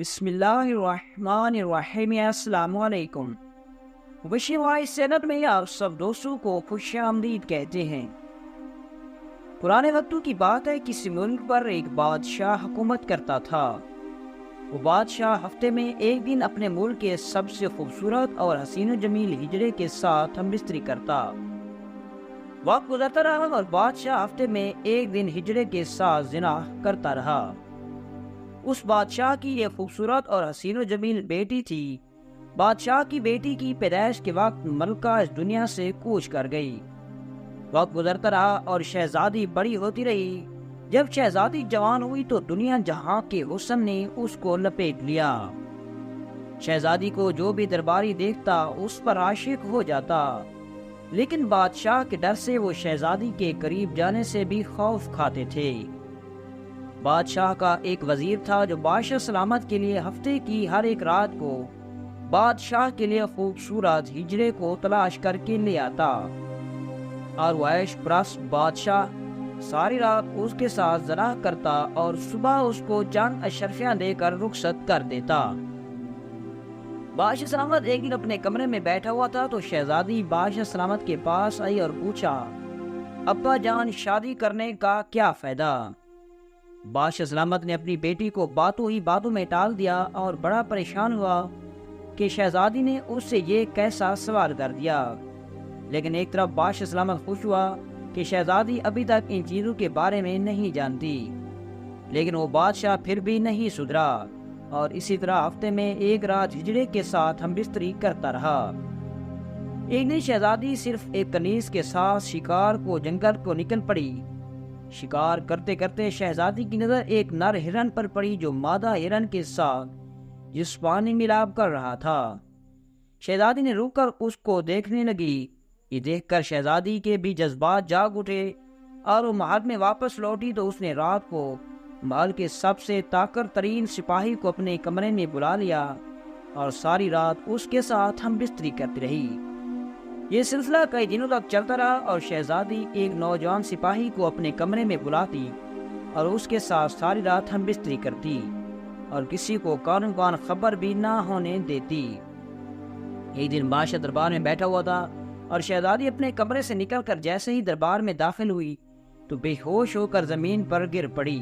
بسم اللہ الرحمن الرحیم۔ السلام علیکم۔ وشی وائس چینل میں آپ سب دوستوں کو خوش آمدید کہتے ہیں۔ پرانے وقتوں کی بات ہے، کسی ملک پر ایک بادشاہ حکومت کرتا تھا۔ وہ بادشاہ ہفتے میں ایک دن اپنے ملک کے سب سے خوبصورت اور حسین و جمیل ہجڑے کے ساتھ ہم بستری کرتا۔ وقت گزرتا رہا اور بادشاہ ہفتے میں ایک دن ہجڑے کے ساتھ زنا کرتا رہا۔ اس بادشاہ کی یہ خوبصورت اور حسین و جمیل بیٹی تھی۔ بادشاہ کی بیٹی کی پیدائش کے وقت ملکہ اس دنیا سے کوچ کر گئی۔ وقت گزرتا رہا اور شہزادی بڑی ہوتی رہی۔ جب شہزادی جوان ہوئی تو دنیا جہاں کے حسن نے اس کو لپیٹ لیا۔ شہزادی کو جو بھی درباری دیکھتا اس پر عاشق ہو جاتا، لیکن بادشاہ کے ڈر سے وہ شہزادی کے قریب جانے سے بھی خوف کھاتے تھے۔ بادشاہ کا ایک وزیر تھا جو بادشاہ سلامت کے لیے ہفتے کی ہر ایک رات کو بادشاہ کے لیے خوبصورت ہجڑے کو تلاش کر کے لے آتا، اور وہ عیش پرست بادشاہ ساری رات اس کے ساتھ زنا کرتا اور صبح اس کو چند اشرفیاں دے کر رخصت کر دیتا۔ بادشاہ سلامت ایک دن اپنے کمرے میں بیٹھا ہوا تھا تو شہزادی بادشاہ سلامت کے پاس آئی اور پوچھا، ابا جان، شادی کرنے کا کیا فائدہ؟ بادشاہ سلامت نے اپنی بیٹی کو باتوں ہی باتوں میں ٹال دیا اور بڑا پریشان ہوا کہ شہزادی نے اس سے یہ کیسا سوال کر دیا۔ لیکن ایک طرف بادشاہ سلامت خوش ہوا کہ شہزادی ابھی تک ان چیزوں کے بارے میں نہیں جانتی، لیکن وہ بادشاہ پھر بھی نہیں سدھرا اور اسی طرح ہفتے میں ایک رات ہجڑے کے ساتھ ہم بستری کرتا رہا۔ ایک دن شہزادی صرف ایک کنیز کے ساتھ شکار کو جنگل کو نکل پڑی۔ شکار کرتے کرتے شہزادی کی نظر ایک نر ہرن پر پڑی جو مادہ ہرن کے ساتھ جسمانی ملاپ کر رہا تھا۔ شہزادی نے رک کر اس کو دیکھنے لگی۔ یہ دیکھ کر شہزادی کے بھی جذبات جاگ اٹھے اور وہ محل میں واپس لوٹی تو اس نے رات کو محل کے سب سے طاقت ترین سپاہی کو اپنے کمرے میں بلا لیا اور ساری رات اس کے ساتھ ہم بستری کرتی رہی۔ یہ سلسلہ کئی دنوں تک چلتا رہا اور شہزادی ایک نوجوان سپاہی کو اپنے کمرے میں بلاتی اور اس کے ساتھ ساری رات ہم بستری کرتی اور کسی کو کان کان خبر بھی نہ ہونے دیتی۔ ایک دن بادشاہ دربار میں بیٹھا ہوا تھا اور شہزادی اپنے کمرے سے نکل کر جیسے ہی دربار میں داخل ہوئی تو بے ہوش ہو کر زمین پر گر پڑی۔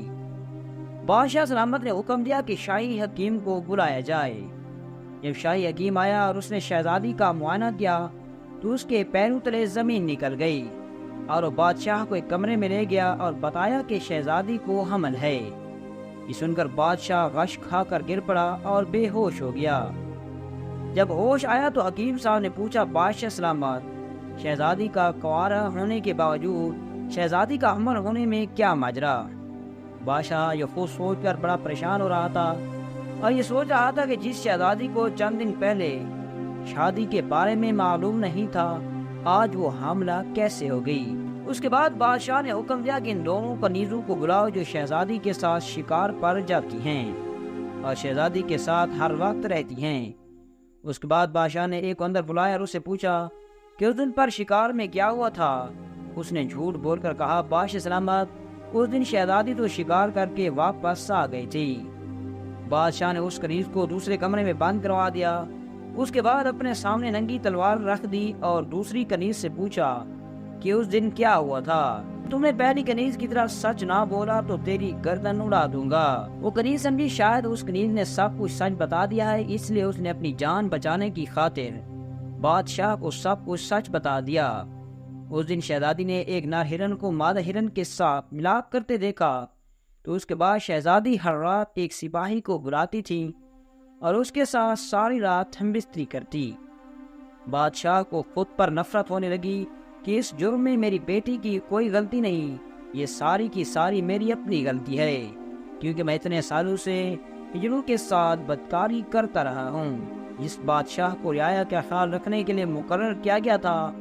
بادشاہ سلامت نے حکم دیا کہ شاہی حکیم کو بلایا جائے۔ جب شاہی حکیم آیا اور اس نے شہزادی کا معائنہ کیا تو اس کے پیروں تلے زمین نکل گئی اور وہ بادشاہ کو ایک کمرے میں لے گیا اور بتایا کہ شہزادی کو حمل ہے۔ یہ سن کر بادشاہ غش کھا کر گر پڑا اور بے ہوش ہو گیا۔ جب ہوش آیا تو حکیم صاحب نے پوچھا، بادشاہ سلامت، شہزادی کا کنوارا ہونے کے باوجود شہزادی کا حمل ہونے میں کیا ماجرا؟ بادشاہ یہ خود سوچ کر بڑا پریشان ہو رہا تھا اور یہ سوچ رہا تھا کہ جس شہزادی کو چند دن پہلے شادی کے بارے میں معلوم نہیں تھا، آج وہ حاملہ کیسے ہو گئی۔ اس کے بعد بادشاہ نے حکم دیا کہ ان دونوں کنیزوں کو بلاؤ جو شہزادی کے ساتھ شکار پر جاتی ہیں اور شہزادی کے ساتھ ہر وقت رہتی ہیں۔ اس کے بعد بادشاہ نے ایک کو اندر بلایا اور اس سے پوچھا کہ اس دن پر شکار میں کیا ہوا تھا۔ اس نے جھوٹ بول کر کہا، بادشاہ سلامت، اس دن شہزادی تو شکار کر کے واپس آ گئی تھی۔ بادشاہ نے اس کنیز کو دوسرے کمرے میں بند کروا دیا۔ اس کے بعد اپنے سامنے ننگی تلوار رکھ دی اور دوسری کنیز سے پوچھا کہ اس دن کیا ہوا تھا۔ تم نے پہلی کنیز کی طرح سچ نہ بولا تو تیری گردن اڑا دوں گا۔ وہ کنیز سمجھی شاید اس کنیز نے سب کچھ سچ بتا دیا ہے، اس لیے اس نے اپنی جان بچانے کی خاطر بادشاہ کو سب کچھ سچ بتا دیا۔ اس دن شہزادی نے ایک نر ہرن کو مادہ ہرن کے ساتھ ملاپ کرتے دیکھا تو اس کے بعد شہزادی ہر رات ایک سپاہی کو بلاتی تھی اور اس کے ساتھ ساری رات ہم بستری کرتی۔ بادشاہ کو خود پر نفرت ہونے لگی کہ اس جرم میں میری بیٹی کی کوئی غلطی نہیں، یہ ساری کی ساری میری اپنی غلطی ہے، کیونکہ میں اتنے سالوں سے ہجڑوں کے ساتھ بدکاری کرتا رہا ہوں۔ جس بادشاہ کو رعایا کا خیال رکھنے کے لیے مقرر کیا گیا تھا،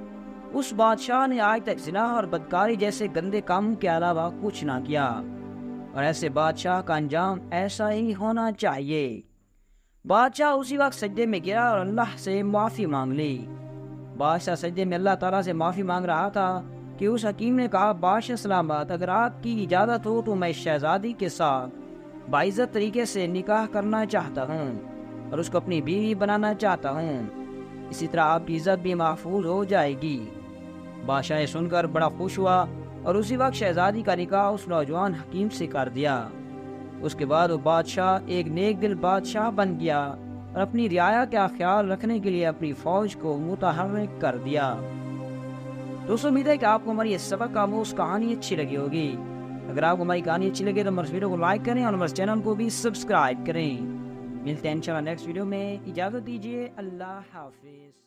اس بادشاہ نے آج تک زنا اور بدکاری جیسے گندے کاموں کے علاوہ کچھ نہ کیا، اور ایسے بادشاہ کا انجام ایسا ہی ہونا چاہیے۔ بادشاہ اسی وقت سجدے میں گرا اور اللہ سے معافی مانگ لی۔ بادشاہ سجدے میں اللہ تعالیٰ سے معافی مانگ رہا تھا کہ اس حکیم نے کہا، بادشاہ سلامت، اگر آپ کی اجازت ہو تو میں شہزادی کے ساتھ باعزت طریقے سے نکاح کرنا چاہتا ہوں اور اس کو اپنی بیوی بنانا چاہتا ہوں، اسی طرح آپ کی عزت بھی محفوظ ہو جائے گی۔ بادشاہ سن کر بڑا خوش ہوا اور اسی وقت شہزادی کا نکاح اس نوجوان حکیم سے کر دیا۔ اس کے بعد وہ بادشاہ ایک نیک دل بادشاہ بن گیا اور اپنی رعایا کا خیال رکھنے کے لیے اپنی فوج کو متحرک کر دیا۔ دوستوں، امید ہے کہ آپ کو ہماری یہ سبق آموز کہانی اچھی لگی ہوگی۔ اگر آپ کو ہماری کہانی اچھی لگے تو ہمارے ویڈیو کو لائک کریں اور ہمارے چینل کو بھی سبسکرائب کریں۔ ملتے ہیں انشاءاللہ نیکسٹ ویڈیو میں، اجازت دیجیے، اللہ حافظ۔